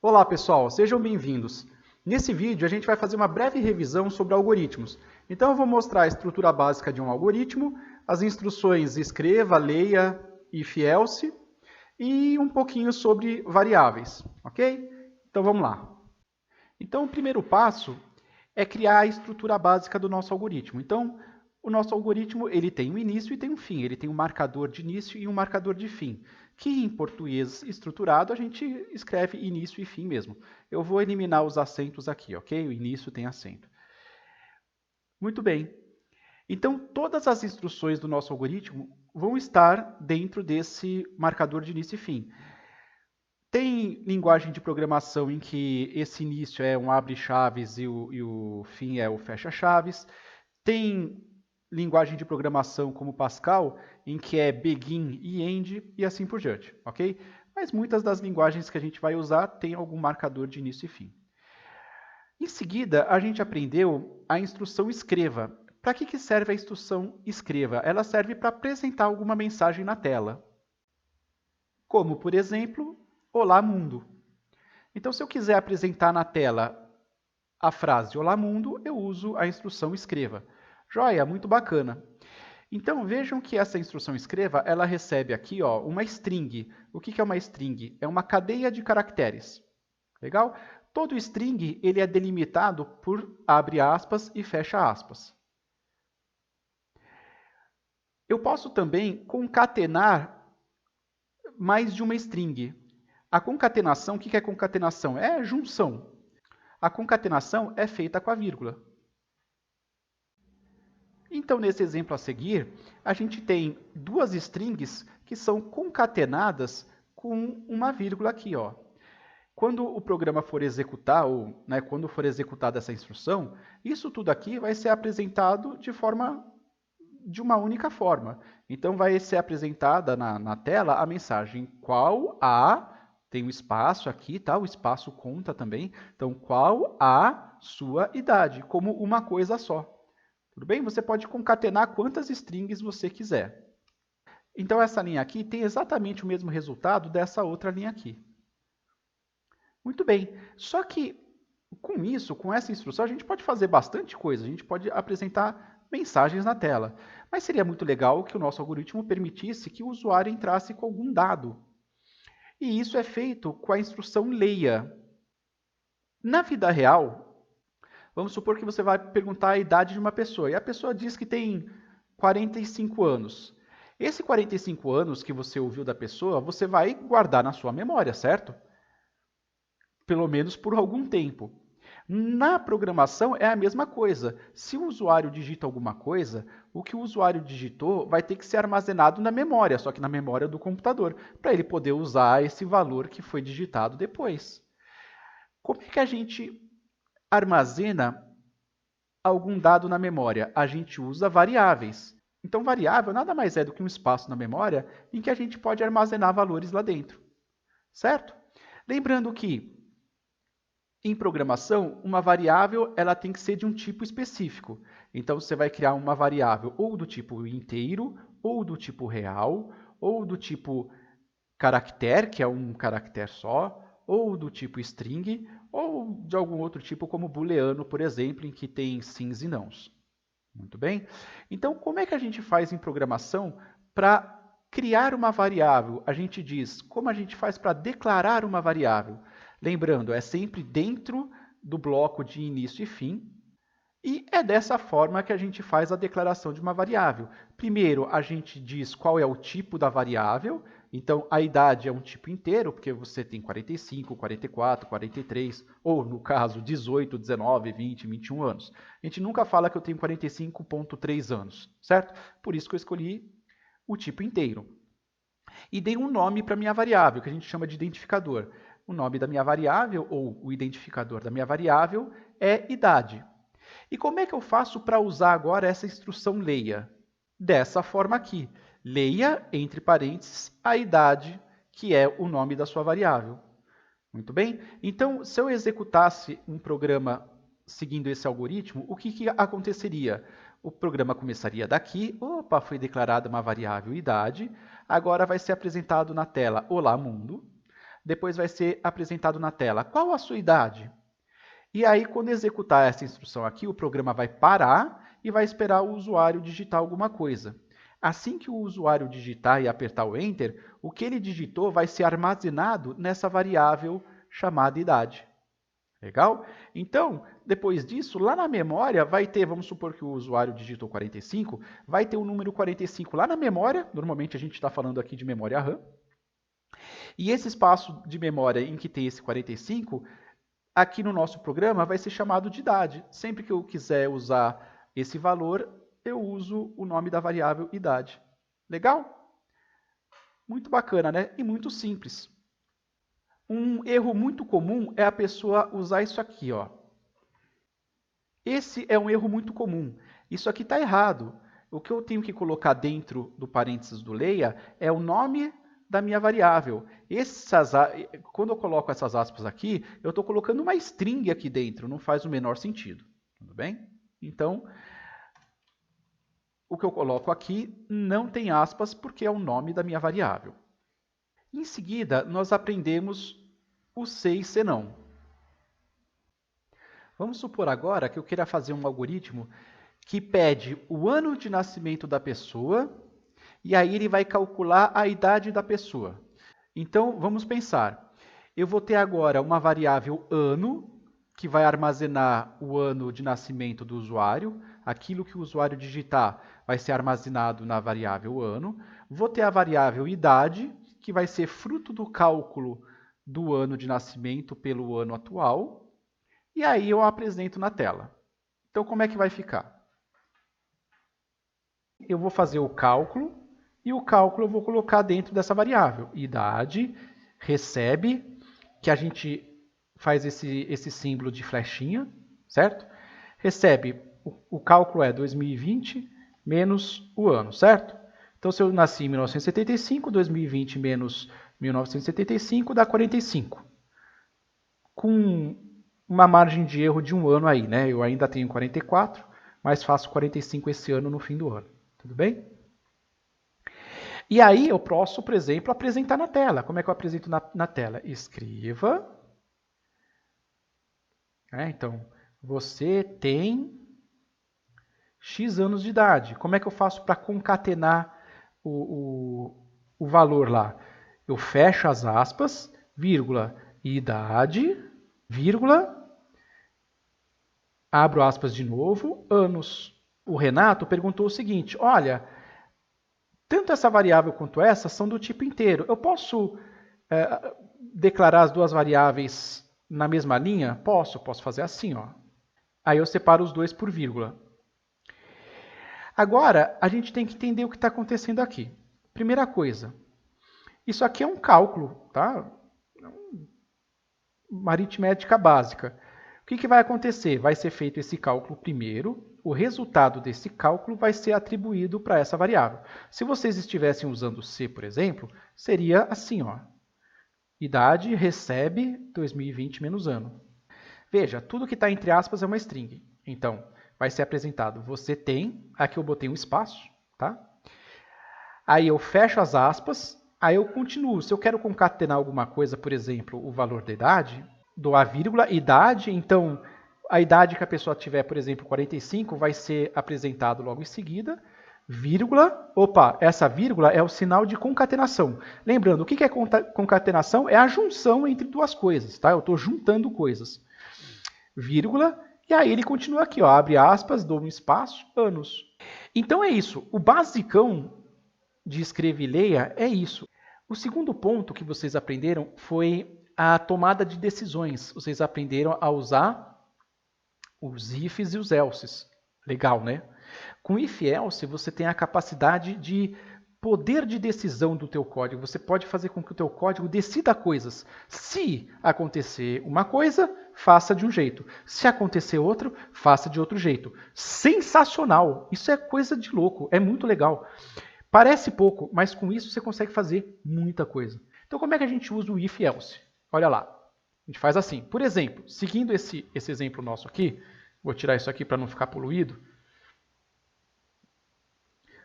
Olá pessoal, sejam bem-vindos. Nesse vídeo a gente vai fazer uma breve revisão sobre algoritmos. Então eu vou mostrar a estrutura básica de um algoritmo, as instruções escreva, leia, if else e um pouquinho sobre variáveis, ok? Então vamos lá. Então o primeiro passo é criar a estrutura básica do nosso algoritmo. Então o nosso algoritmo ele tem um início e tem um fim, ele tem um marcador de início e um marcador de fim, que em português estruturado a gente escreve início e fim mesmo. Eu vou eliminar os acentos aqui, ok? O início tem acento. Muito bem. Então, todas as instruções do nosso algoritmo vão estar dentro desse marcador de início e fim. Tem linguagem de programação em que esse início é um abre-chaves e o fim é o fecha-chaves. Tem linguagem de programação como Pascal, em que é begin e end e assim por diante, ok? Mas muitas das linguagens que a gente vai usar tem algum marcador de início e fim. Em seguida, a gente aprendeu a instrução escreva. Para que serve a instrução escreva? Ela serve para apresentar alguma mensagem na tela. Como, por exemplo, Olá Mundo. Então, se eu quiser apresentar na tela a frase Olá Mundo, eu uso a instrução escreva. Joia, muito bacana. Então, vejam que essa instrução escreva, ela recebe aqui uma string. O que é uma string? É uma cadeia de caracteres. Legal? Todo string ele é delimitado por abre aspas e fecha aspas. Eu posso também concatenar mais de uma string. A concatenação, o que é concatenação? É junção. A concatenação é feita com a vírgula. Então, nesse exemplo a seguir, a gente tem duas strings que são concatenadas com uma vírgula aqui. Quando o programa for executar, ou quando for executada essa instrução, isso tudo aqui vai ser apresentado de uma única forma. Então, vai ser apresentada na tela a mensagem qual a, tem um espaço aqui, tá? O espaço conta também. Então, qual a sua idade, como uma coisa só. Tudo bem? Você pode concatenar quantas strings você quiser. Então, essa linha aqui tem exatamente o mesmo resultado dessa outra linha aqui. Muito bem. Só que, com isso, com essa instrução, a gente pode fazer bastante coisa. A gente pode apresentar mensagens na tela. Mas seria muito legal que o nosso algoritmo permitisse que o usuário entrasse com algum dado. E isso é feito com a instrução leia. Na vida real, vamos supor que você vai perguntar a idade de uma pessoa, e a pessoa diz que tem 45 anos. Esse 45 anos que você ouviu da pessoa, você vai guardar na sua memória, certo? Pelo menos por algum tempo. Na programação é a mesma coisa. Se o usuário digita alguma coisa, o que o usuário digitou vai ter que ser armazenado na memória, só que na memória do computador, para ele poder usar esse valor que foi digitado depois. Como é que a gente armazena algum dado na memória? A gente usa variáveis. Então, variável nada mais é do que um espaço na memória em que a gente pode armazenar valores lá dentro. Certo? Lembrando que, em programação, uma variável ela tem que ser de um tipo específico. Então, você vai criar uma variável ou do tipo inteiro, ou do tipo real, ou do tipo caractere, que é um caractere só, ou do tipo string, ou de algum outro tipo, como booleano, por exemplo, em que tem sims e nãos. Muito bem? Então, como é que a gente faz em programação para criar uma variável? A gente diz como a gente faz para declarar uma variável. Lembrando, é sempre dentro do bloco de início e fim, e é dessa forma que a gente faz a declaração de uma variável. Primeiro, a gente diz qual é o tipo da variável. Então, a idade é um tipo inteiro, porque você tem 45, 44, 43, ou, no caso, 18, 19, 20, 21 anos. A gente nunca fala que eu tenho 45,3 anos, certo? Por isso que eu escolhi o tipo inteiro. E dei um nome para a minha variável, que a gente chama de identificador. O nome da minha variável, ou o identificador da minha variável, é idade. E como é que eu faço para usar agora essa instrução leia? Dessa forma aqui. Leia, entre parênteses, a idade, que é o nome da sua variável. Muito bem? Então, se eu executasse um programa seguindo esse algoritmo, o que aconteceria? O programa começaria daqui, opa, foi declarada uma variável idade, agora vai ser apresentado na tela Olá Mundo. depois vai ser apresentado na tela. Qual a sua idade? E aí, quando executar essa instrução aqui, o programa vai parar e vai esperar o usuário digitar alguma coisa. Assim que o usuário digitar e apertar o Enter, o que ele digitou vai ser armazenado nessa variável chamada idade. Legal? Então, depois disso, lá na memória vai ter, vamos supor que o usuário digitou 45, vai ter o número 45 lá na memória, normalmente a gente está falando aqui de memória RAM, e esse espaço de memória em que tem esse 45, aqui no nosso programa vai ser chamado de idade. Sempre que eu quiser usar esse valor, eu uso o nome da variável idade. Legal? Muito bacana, né? E muito simples. Um erro muito comum é a pessoa usar isso aqui, ó. Esse é um erro muito comum. Isso aqui está errado. O que eu tenho que colocar dentro do parênteses do leia é o nome da minha variável. Quando eu coloco essas aspas aqui, eu estou colocando uma string aqui dentro, não faz o menor sentido. Tudo bem? Então, o que eu coloco aqui não tem aspas porque é o nome da minha variável. Em seguida, nós aprendemos o se e se não. Vamos supor agora que eu queira fazer um algoritmo que pede o ano de nascimento da pessoa e aí ele vai calcular a idade da pessoa. Então, vamos pensar. Eu vou ter agora uma variável ano, que vai armazenar o ano de nascimento do usuário. Aquilo que o usuário digitar vai ser armazenado na variável ano. Vou ter a variável idade, que vai ser fruto do cálculo do ano de nascimento pelo ano atual. E aí eu apresento na tela. Então, como é que vai ficar? Eu vou fazer o cálculo, e o cálculo eu vou colocar dentro dessa variável. Idade, recebe, que a gente faz esse símbolo de flechinha, certo? Recebe, o cálculo é 2020 menos o ano, certo? Então, se eu nasci em 1975, 2020 menos 1975 dá 45. Com uma margem de erro de um ano aí, né? Eu ainda tenho 44, mas faço 45 esse ano no fim do ano. Tudo bem? E aí eu posso, por exemplo, apresentar na tela. Como é que eu apresento na tela? Escreva. Então, você tem X anos de idade. Como é que eu faço para concatenar o valor lá? Eu fecho as aspas, vírgula, idade, vírgula, abro aspas de novo, anos. O Renato perguntou o seguinte, olha, tanto essa variável quanto essa são do tipo inteiro. Eu posso declarar as duas variáveis na mesma linha? Posso fazer assim, ó. Aí eu separo os dois por vírgula. Agora, a gente tem que entender o que está acontecendo aqui. Primeira coisa, isso aqui é um cálculo, tá? Uma aritmética básica. O que vai acontecer? Vai ser feito esse cálculo primeiro, o resultado desse cálculo vai ser atribuído para essa variável. Se vocês estivessem usando C, por exemplo, seria assim, ó. Idade recebe 2020 menos ano. Veja, tudo que está entre aspas é uma string. Então, vai ser apresentado você tem, aqui eu botei um espaço, tá? Aí eu fecho as aspas, aí eu continuo. Se eu quero concatenar alguma coisa, por exemplo, o valor da idade, dou a vírgula, idade, então a idade que a pessoa tiver, por exemplo, 45, vai ser apresentado logo em seguida, vírgula, opa, essa vírgula é o sinal de concatenação. Lembrando, o que é concatenação? É a junção entre duas coisas, tá? Eu estou juntando coisas. Vírgula, e aí ele continua aqui, ó, abre aspas, dou um espaço, anos. Então é isso, o basicão de escreve e leia é isso. O segundo ponto que vocês aprenderam foi a tomada de decisões. Vocês aprenderam a usar os ifs e os elses. Legal, né? Com if e else, você tem a capacidade de poder de decisão do teu código. Você pode fazer com que o teu código decida coisas. Se acontecer uma coisa, faça de um jeito. Se acontecer outro, faça de outro jeito. Sensacional! Isso é coisa de louco, é muito legal. Parece pouco, mas com isso você consegue fazer muita coisa. Então como é que a gente usa o if e else? Olha lá, a gente faz assim. Por exemplo, seguindo esse exemplo nosso aqui, vou tirar isso aqui para não ficar poluído.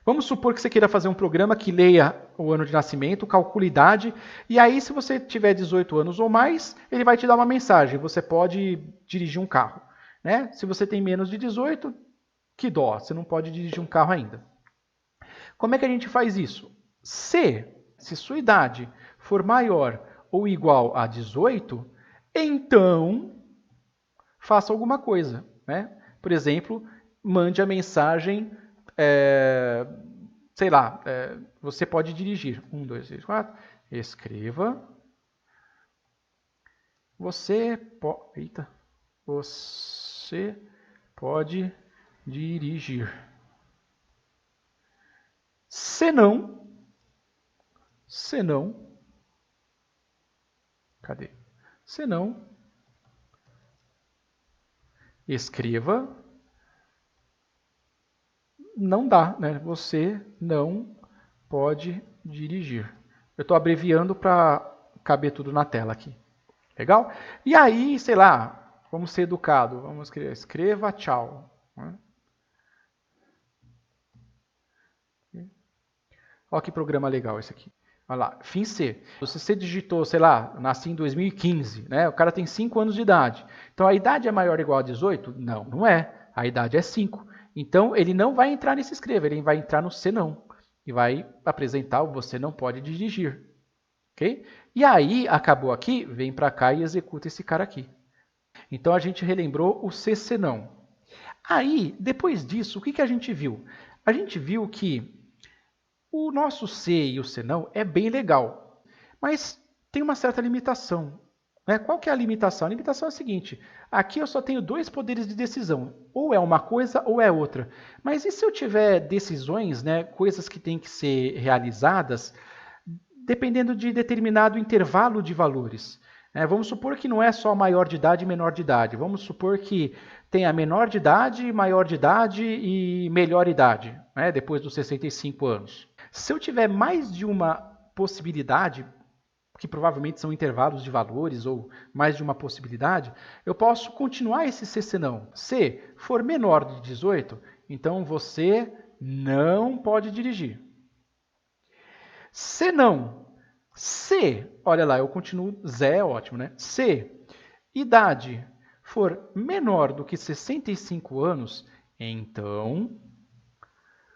Vamos supor que você queira fazer um programa que leia o ano de nascimento, calcule a idade, e aí se você tiver 18 anos ou mais, ele vai te dar uma mensagem, você pode dirigir um carro. Né? Se você tem menos de 18, que dó, você não pode dirigir um carro ainda. Como é que a gente faz isso? Se sua idade for maior ou igual a 18, então faça alguma coisa. Né? Por exemplo, mande a mensagem, sei lá, você pode dirigir. 1, 2, 3, 4. Escreva. Você pode dirigir. Senão, cadê? Senão, escreva, não dá, né? Você não pode dirigir. Eu estou abreviando para caber tudo na tela aqui. Legal? E aí, sei lá, vamos ser educados. Vamos escreva tchau. Olha que programa legal esse aqui. Olha lá, fim C. Se você digitou, sei lá, nasci em 2015, né? O cara tem 5 anos de idade. Então a idade é maior ou igual a 18? Não, não é. A idade é 5. Então ele não vai entrar nesse escreva, ele vai entrar no C não. E vai apresentar o você não pode dirigir. Ok? E aí, acabou aqui, vem para cá e executa esse cara aqui. Então a gente relembrou o CC não. Aí, depois disso, o que a gente viu? A gente viu que o nosso C e o C não é bem legal, mas tem uma certa limitação. Né? Qual que é a limitação? A limitação é a seguinte, aqui eu só tenho 2 poderes de decisão, ou é uma coisa ou é outra. Mas e se eu tiver decisões, né, coisas que têm que ser realizadas, dependendo de determinado intervalo de valores? Vamos supor que não é só maior de idade e menor de idade. Vamos supor que tenha menor de idade, maior de idade e melhor idade, né, depois dos 65 anos. Se eu tiver mais de uma possibilidade, que provavelmente são intervalos de valores ou mais de uma possibilidade, eu posso continuar esse CC não. Se for menor de 18, então você não pode dirigir. Se não, olha lá, eu continuo, Zé é ótimo, né? Se idade for menor do que 65 anos, então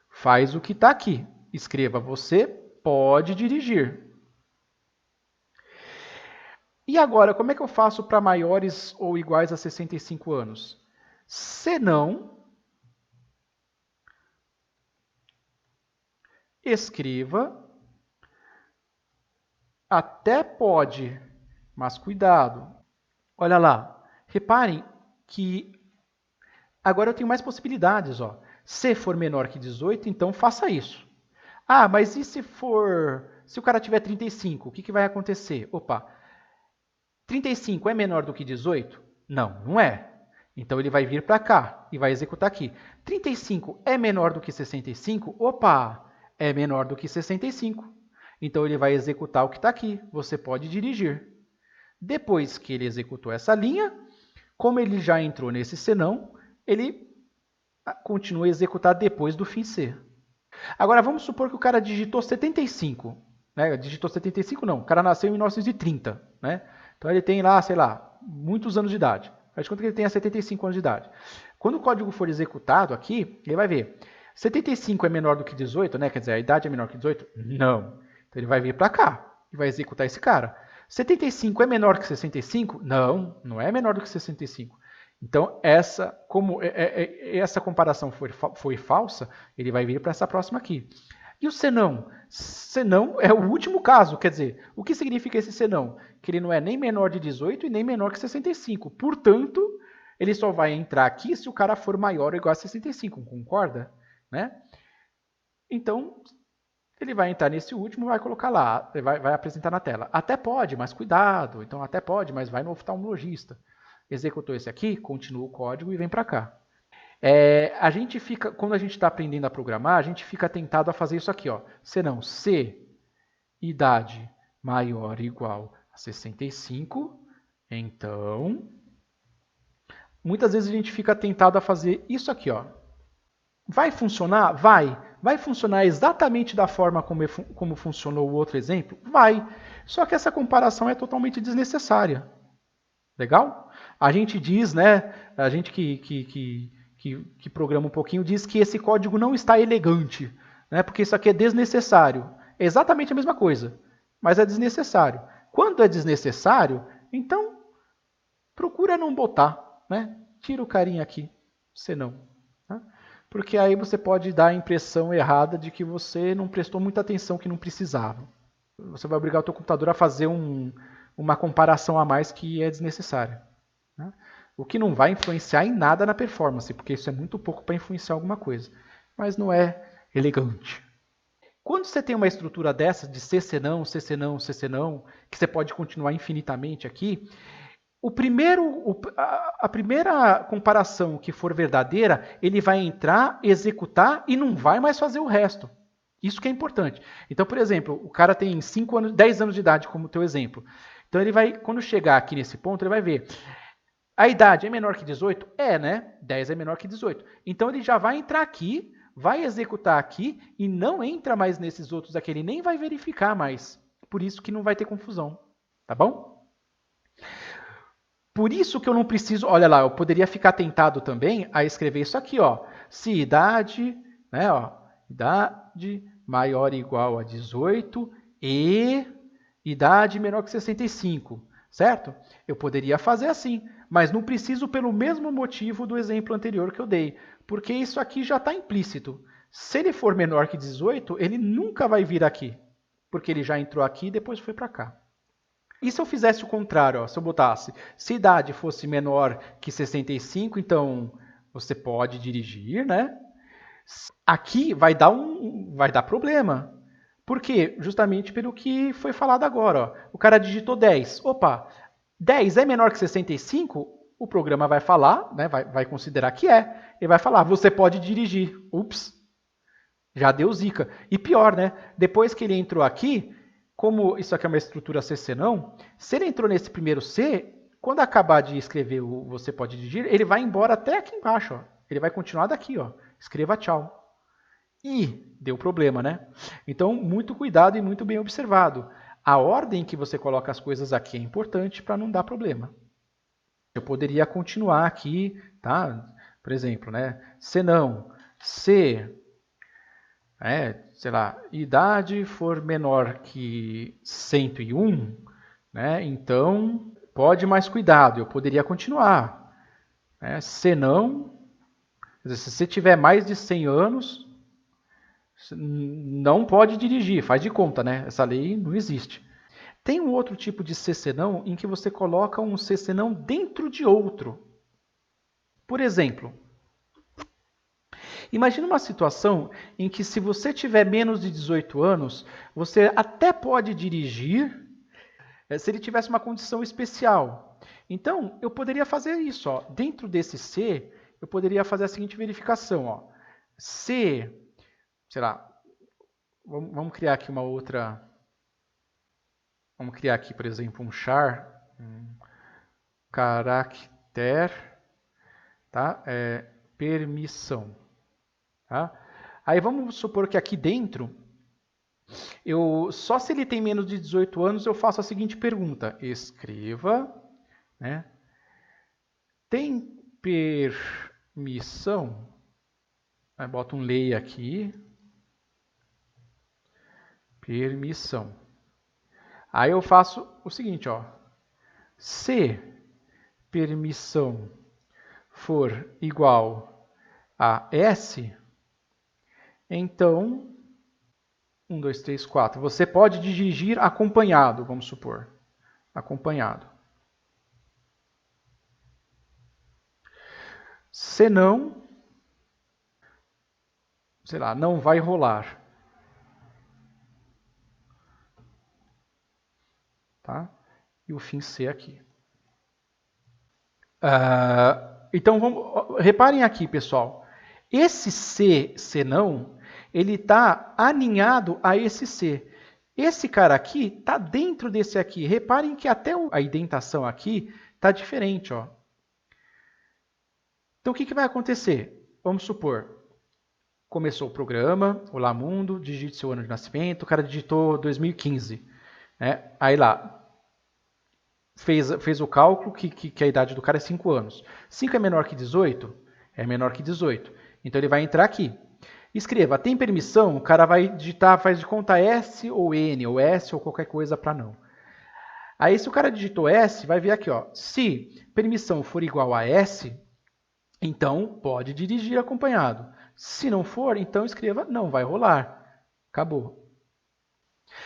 faz o que está aqui. Escreva, você pode dirigir. E agora, como é que eu faço para maiores ou iguais a 65 anos? Se não, escreva, até pode, mas cuidado. Olha lá, reparem que agora eu tenho mais possibilidades. Ó. Se for menor que 18, então faça isso. Ah, mas e se o cara tiver 35, o que vai acontecer? Opa, 35 é menor do que 18? Não, não é. Então ele vai vir para cá e vai executar aqui. 35 é menor do que 65? Opa, é menor do que 65. Então ele vai executar o que está aqui. Você pode dirigir. Depois que ele executou essa linha, como ele já entrou nesse senão, ele continua a executar depois do fim C. Agora vamos supor que o cara digitou 75. Né? Digitou 75 não, o cara nasceu em 1930. Né? Então ele tem lá, sei lá, muitos anos de idade. Faz de conta que ele tenha 75 anos de idade. Quando o código for executado aqui, ele vai ver. 75 é menor do que 18, né? Quer dizer, a idade é menor que 18? Não. Então ele vai vir para cá e vai executar esse cara. 75 é menor que 65? Não, não é menor do que 65. Então, como essa comparação foi falsa, ele vai vir para essa próxima aqui. E o senão? Senão é o último caso, quer dizer, o que significa esse senão? Que ele não é nem menor de 18 e nem menor que 65. Portanto, ele só vai entrar aqui se o cara for maior ou igual a 65, concorda? Né? Então, ele vai entrar nesse último e vai colocar lá, vai apresentar na tela. Até pode, mas cuidado. Então, até pode, mas vai no oftalmologista. Executou esse aqui, continua o código e vem para cá. Quando a gente está aprendendo a programar, a gente fica tentado a fazer isso aqui. Ó. Senão, se idade maior ou igual a 65, então... Muitas vezes a gente fica tentado a fazer isso aqui. Ó. Vai funcionar? Vai. vai funcionar exatamente da forma como funcionou o outro exemplo? Vai. Só que essa comparação é totalmente desnecessária. Legal? A gente diz, né? A gente que programa um pouquinho diz que esse código não está elegante, né? Porque isso aqui é desnecessário. É exatamente a mesma coisa, mas é desnecessário. Quando é desnecessário, então procura não botar, né? Tira o carinha aqui, senão. Tá? Porque aí você pode dar a impressão errada de que você não prestou muita atenção que não precisava. Você vai obrigar o teu computador a fazer uma comparação a mais que é desnecessária. Né? O que não vai influenciar em nada na performance, porque isso é muito pouco para influenciar alguma coisa. Mas não é elegante. Quando você tem uma estrutura dessa, de C senão, C senão, C senão, que você pode continuar infinitamente aqui, a primeira comparação que for verdadeira, ele vai entrar, executar e não vai mais fazer o resto. Isso que é importante. Então, por exemplo, o cara tem 5 anos, 10 anos de idade, como o teu exemplo. Então ele vai, quando chegar aqui nesse ponto, ele vai ver. A idade é menor que 18? É, né? 10 é menor que 18. Então ele já vai entrar aqui, vai executar aqui e não entra mais nesses outros aqui. Ele nem vai verificar mais. Por isso que não vai ter confusão. Tá bom? Por isso que eu não preciso... Olha lá, eu poderia ficar tentado também a escrever isso aqui, ó. Se idade, né, ó, idade maior ou igual a 18 e idade menor que 65, certo? Eu poderia fazer assim, mas não preciso pelo mesmo motivo do exemplo anterior que eu dei, porque isso aqui já está implícito. Se ele for menor que 18, ele nunca vai vir aqui, porque ele já entrou aqui e depois foi para cá. E se eu fizesse o contrário, ó, se eu botasse, se a idade fosse menor que 65, então você pode dirigir, né? Aqui vai dar problema. Por quê? Justamente pelo que foi falado agora. Ó. O cara digitou 10. Opa, 10 é menor que 65? O programa vai falar, né? Vai considerar que é. Ele vai falar, você pode dirigir. Ups, já deu zica. E pior, né? Depois que ele entrou aqui, como isso aqui é uma estrutura C senão, se ele entrou nesse primeiro C, quando acabar de escrever o você pode dirigir, ele vai embora até aqui embaixo. Ó. Ele vai continuar daqui, ó. Escreva tchau. E deu problema, né? Então, muito cuidado e muito bem observado. A ordem que você coloca as coisas aqui é importante para não dar problema. Eu poderia continuar aqui, tá? Por exemplo, né? Senão, se, sei lá, idade for menor que 101, né? Então, pode mais cuidado. Eu poderia continuar. Né? Senão, se você tiver mais de 100 anos... não pode dirigir, faz de conta, né? Essa lei não existe. Tem um outro tipo de C senão em que você coloca um C senão dentro de outro. Por exemplo, imagine uma situação em que se você tiver menos de 18 anos, você até pode dirigir se ele tivesse uma condição especial. Então, eu poderia fazer isso. Ó. Dentro desse C, eu poderia fazer a seguinte verificação. Ó. Se, sei lá, vamos criar aqui uma outra... Vamos criar aqui, por exemplo, um char, um caractere, tá? Permissão. Tá? Aí vamos supor que aqui dentro, só se ele tem menos de 18 anos, eu faço a seguinte pergunta. Escreva, né? Tem permissão? Aí boto um leia aqui. Permissão. Aí eu faço o seguinte, ó. Se permissão for igual a S, então, 1, 2, 3, 4. Você pode dirigir acompanhado, vamos supor. Acompanhado. Se não, sei lá, não vai rolar. Tá? E o fim C aqui. Então, reparem aqui, pessoal. Esse C, senão, ele está aninhado a esse C. Esse cara aqui está dentro desse aqui. Reparem que até a indentação aqui está diferente. Ó. Então, o que vai acontecer? Vamos supor, Começou o programa, olá mundo, digite seu ano de nascimento, o cara digitou 2015. Né? Aí lá, fez o cálculo que a idade do cara é 5 anos. 5 é menor que 18? É menor que 18. Então ele vai entrar aqui. Escreva, tem permissão? O cara vai digitar, faz de conta S ou N, ou S ou qualquer coisa para não. Aí se o cara digitou S, vai ver aqui, ó. Se permissão for igual a S, então pode dirigir acompanhado. Se não for, então escreva não vai rolar. Acabou.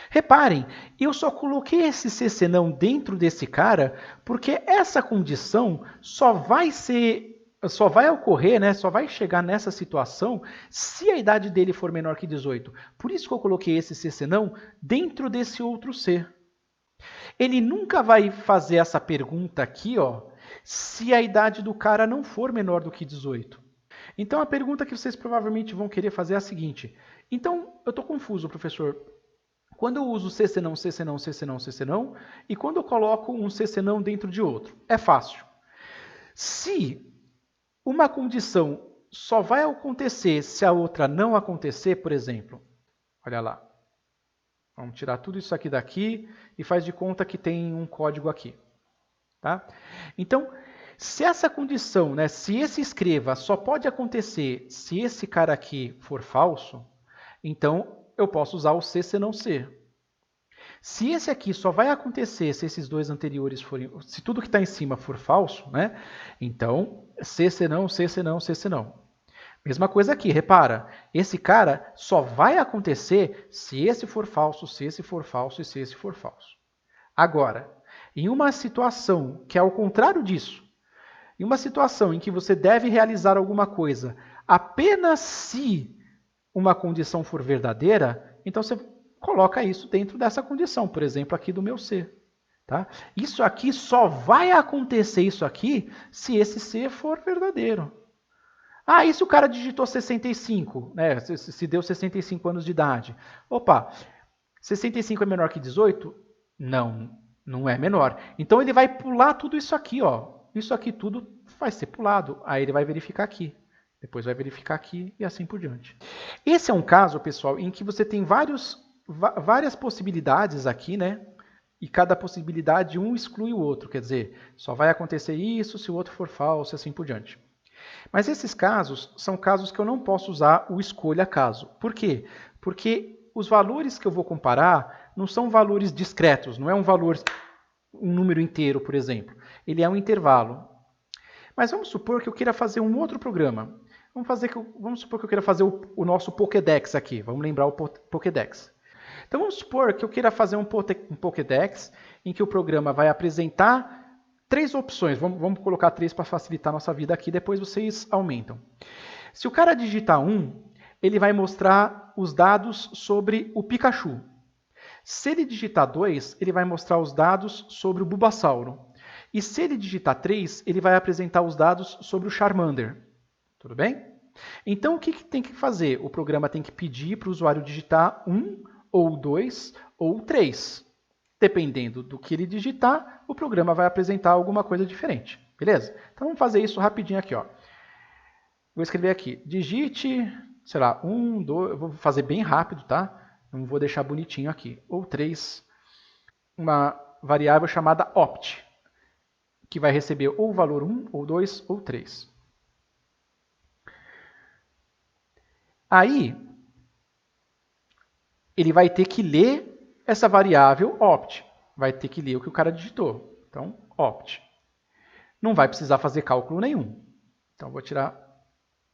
Reparem, eu só coloquei esse se senão dentro desse cara porque essa condição só vai ocorrer, né, só vai chegar nessa situação se a idade dele for menor que 18. Por isso que eu coloquei esse se senão dentro desse outro se. Ele nunca vai fazer essa pergunta aqui, ó, se a idade do cara não for menor do que 18. Então a pergunta que vocês provavelmente vão querer fazer é a seguinte: então eu estou confuso, professor. Quando eu uso se senão, se senão, se senão, se senão, e quando eu coloco um se senão dentro de outro? É fácil. Se uma condição só vai acontecer se a outra não acontecer, por exemplo, olha lá. Vamos tirar tudo isso aqui daqui e faz de conta que tem um código aqui. Tá? Então, se essa condição, né, se esse escreva só pode acontecer se esse cara aqui for falso, então eu posso usar o se senão se. Se esse aqui só vai acontecer se esses dois anteriores forem, se tudo que está em cima for falso, né? Então, se senão, se senão, se senão. Mesma coisa aqui, repara, esse cara só vai acontecer se esse for falso, se esse for falso e se esse for falso. Agora, em uma situação que é ao contrário disso, em uma situação em que você deve realizar alguma coisa apenas se uma condição for verdadeira, então você coloca isso dentro dessa condição, por exemplo, aqui do meu se. Tá? Isso aqui só vai acontecer isso aqui se esse se for verdadeiro. Ah, e se o cara digitou 65, né? Se deu 65 anos de idade. Opa, 65 é menor que 18? Não, não é menor. Então ele vai pular tudo isso aqui, ó. Isso aqui tudo vai ser pulado. Aí ele vai verificar aqui. Depois vai verificar aqui e assim por diante. Esse é um caso, pessoal, em que você tem várias possibilidades aqui, né? E cada possibilidade um exclui o outro. Quer dizer, só vai acontecer isso se o outro for falso e assim por diante. Mas esses casos são casos que eu não posso usar o escolha caso. Por quê? Porque os valores que eu vou comparar não são valores discretos, não é um número inteiro, por exemplo. Ele é um intervalo. Mas vamos supor que eu queira fazer um outro programa. Vamos supor que eu queira fazer o nosso Pokédex aqui. Vamos lembrar o Pokédex. Então vamos supor que eu queira fazer um Pokédex em que o programa vai apresentar 3 opções. Vamos colocar 3 para facilitar a nossa vida aqui, depois vocês aumentam. Se o cara digitar 1, ele vai mostrar os dados sobre o Pikachu. Se ele digitar 2, ele vai mostrar os dados sobre o Bulbasauro. E se ele digitar 3, ele vai apresentar os dados sobre o Charmander. Tudo bem? Então, o que tem que fazer? O programa tem que pedir para o usuário digitar 1, ou 2, ou 3. Dependendo do que ele digitar, o programa vai apresentar alguma coisa diferente. Beleza? Então, vamos fazer isso rapidinho aqui. Ó. Vou escrever aqui. Digite, sei lá, 1, 2... Eu vou fazer bem rápido, tá? Não vou deixar bonitinho aqui. Ou 3. Uma variável chamada opt, que vai receber ou o valor 1, ou 2, ou 3. Aí, ele vai ter que ler essa variável opt. Vai ter que ler o que o cara digitou. Então, opt. Não vai precisar fazer cálculo nenhum. Então, vou tirar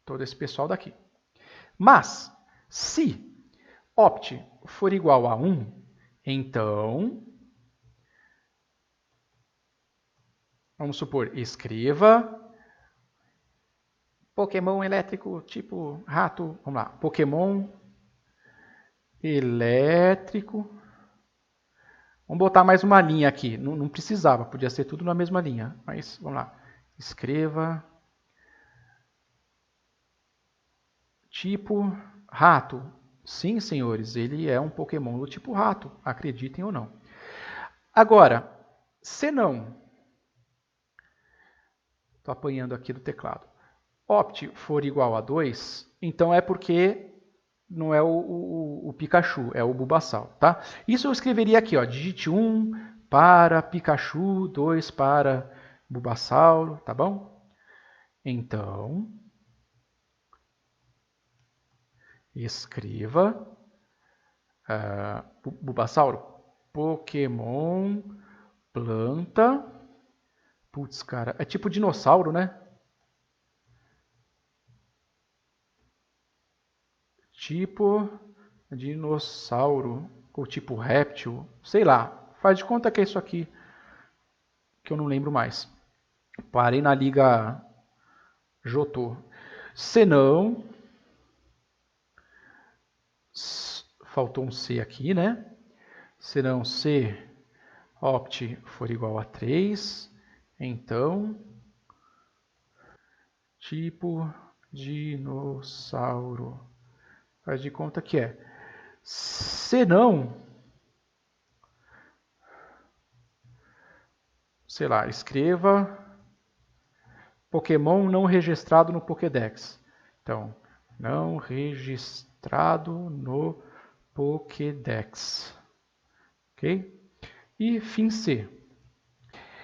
todo esse pessoal daqui. Mas, se opt for igual a 1, então, vamos supor, escreva Pokémon elétrico tipo rato. Vamos lá, Pokémon elétrico. Vamos botar mais uma linha aqui. Não precisava, podia ser tudo na mesma linha. Mas vamos lá. Escreva tipo rato. Sim, senhores, ele é um Pokémon do tipo rato. Acreditem ou não. Agora, se não... Estou apanhando aqui do teclado. opt for igual a 2, então é porque não é o Pikachu, é o Bulbasaur, tá? Isso eu escreveria aqui, ó, digite 1 para Pikachu, 2 para Bulbasaur, tá bom? Então, escreva Bulbasaur, Pokémon, planta, putz, cara, é tipo dinossauro, né? Tipo dinossauro, ou tipo réptil, sei lá. Faz de conta que é isso aqui, que eu não lembro mais. Parei na Liga Jotô. Senão, faltou um C aqui, né? Senão C opt for igual a 3, então, tipo dinossauro. Faz de conta que é. Senão, sei lá, escreva Pokémon não registrado no Pokédex. Então, não registrado no Pokédex. Ok? E fim C.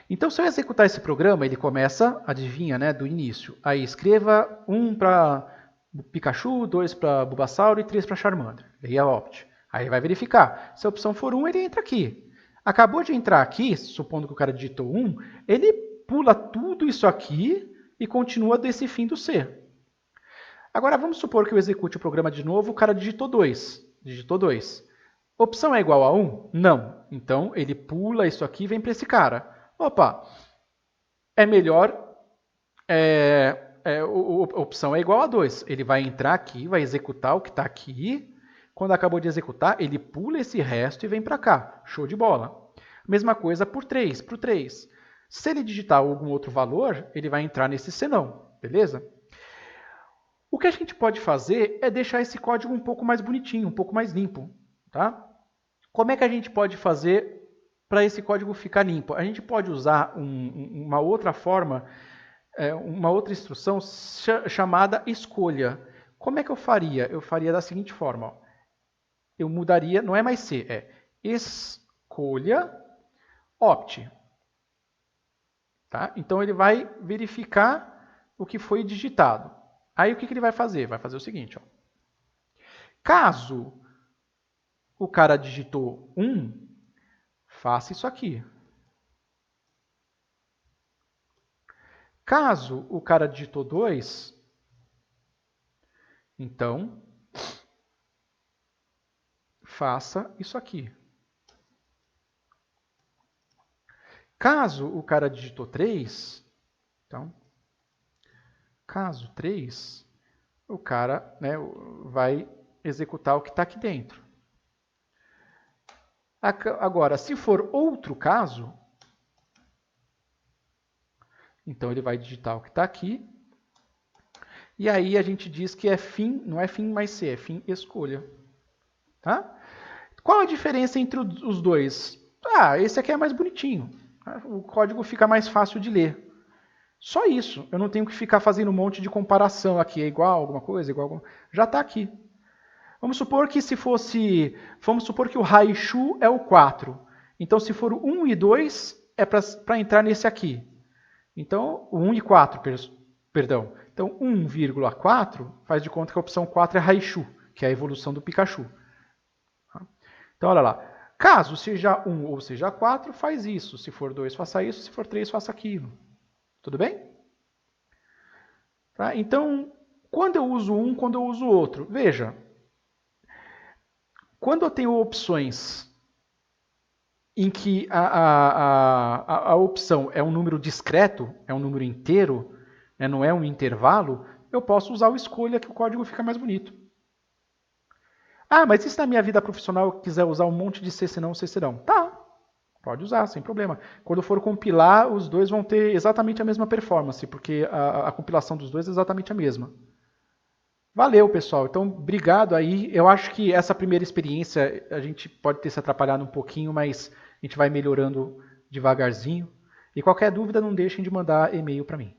Então, se eu executar esse programa, ele começa, adivinha, né, do início. Aí escreva 1 para Pikachu, 2 para Bulbasaur e 3 para Charmander. Aí é opt. Aí vai verificar. Se a opção for 1, ele entra aqui. Acabou de entrar aqui, supondo que o cara digitou 1, ele pula tudo isso aqui e continua desse fim do C. Agora vamos supor que eu execute o programa de novo, o cara digitou 2. Digitou 2. Opção é igual a 1? Não. Então ele pula isso aqui e vem para esse cara. Opa, é melhor, a opção é igual a 2. Ele vai entrar aqui, vai executar o que está aqui. Quando acabou de executar, ele pula esse resto e vem para cá. Show de bola. Mesma coisa por 3, para o 3. Se ele digitar algum outro valor, ele vai entrar nesse senão, beleza? O que a gente pode fazer é deixar esse código um pouco mais bonitinho, um pouco mais limpo, tá? Como é que a gente pode fazer para esse código ficar limpo? A gente pode usar uma outra forma, uma outra instrução chamada escolha. Como é que eu faria? Eu faria da seguinte forma. Ó. Eu mudaria, não é mais C, é escolha opt. Tá? Então ele vai verificar o que foi digitado. Aí o que ele vai fazer? Vai fazer o seguinte. Ó. Caso o cara digitou 1, faça isso aqui. Caso o cara digitou 2, então faça isso aqui. Caso o cara digitou 3, então, caso 3, o cara, né, vai executar o que está aqui dentro. Agora, se for outro caso, então ele vai digitar o que está aqui. E aí a gente diz que é fim, não é fim mais C, é fim escolha. Tá? Qual a diferença entre os dois? Ah, esse aqui é mais bonitinho. O código fica mais fácil de ler. Só isso. Eu não tenho que ficar fazendo um monte de comparação aqui. É igual alguma coisa? Igual alguma... Já está aqui. Vamos supor que se fosse... Vamos supor que o Raichu é o 4. Então, se for o 1 e 2, é para entrar nesse aqui. Então, o 1 e 4, perdão. Então, 1,4 faz de conta que a opção 4 é Raichu, que é a evolução do Pikachu. Então, olha lá. Caso seja 1 ou seja 4, faz isso. Se for 2, faça isso. Se for 3, faça aquilo. Tudo bem? Tá? Então, quando eu uso um, quando eu uso outro. Veja, quando eu tenho opções em que a opção é um número discreto, é um número inteiro, né, não é um intervalo, eu posso usar o escolha que o código fica mais bonito. Ah, mas e se na minha vida profissional eu quiser usar um monte de C senão, C senão? Tá, pode usar, sem problema. Quando for compilar, os dois vão ter exatamente a mesma performance, porque a compilação dos dois é exatamente a mesma. Valeu, pessoal. Então, obrigado aí. Eu acho que essa primeira experiência a gente pode ter se atrapalhado um pouquinho, mas a gente vai melhorando devagarzinho. E qualquer dúvida, não deixem de mandar e-mail para mim.